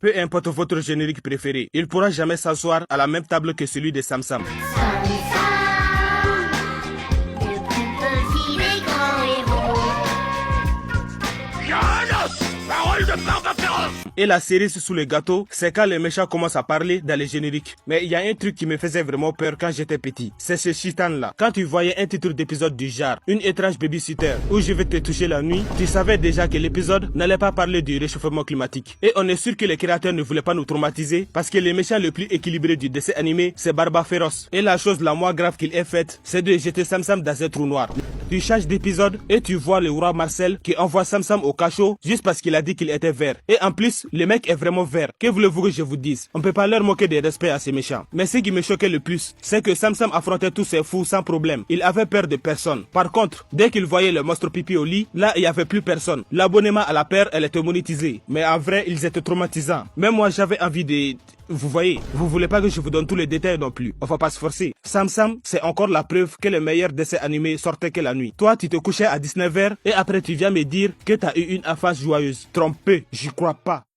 Peu importe votre générique préféré, il pourra jamais s'asseoir à la même table que celui de Sam Sam. Et la cerise sous le gâteau, c'est quand les méchants commencent à parler dans les génériques. Mais il y a un truc qui me faisait vraiment peur quand j'étais petit. C'est ce chitan là. Quand tu voyais un titre d'épisode du genre Une étrange babysitter ou Je vais te toucher la nuit, tu savais déjà que l'épisode n'allait pas parler du réchauffement climatique. Et on est sûr que les créateurs ne voulaient pas nous traumatiser parce que le méchant le plus équilibré du dessin animé, c'est Barba Féroce. Et la chose la moins grave qu'il ait faite, c'est de jeter Sam Sam dans un trou noir. Tu changes d'épisode et tu vois le roi Marcel qui envoie Sam Sam au cachot juste parce qu'il a dit qu'il était vert. Et en plus, le mec est vraiment vert. Que voulez-vous que je vous dise? On peut pas leur moquer de respect à ces méchants. Mais ce qui me choquait le plus, c'est que Sam Sam affrontait tous ces fous sans problème. Il avait peur de personne. Par contre, dès qu'il voyait le monstre pipi au lit, là il y avait plus personne. L'abonnement à la paire, elle était monétisée. Mais en vrai, ils étaient traumatisants. Même moi, j'avais envie de... Vous voyez, vous voulez pas que je vous donne tous les détails non plus. On va pas se forcer. Sam Sam, c'est encore la preuve que les meilleurs dessins animés sortaient que la nuit. Toi, tu te couchais à 19h et après tu viens me dire que t'as eu une enfance joyeuse. Trompé, j'y crois pas.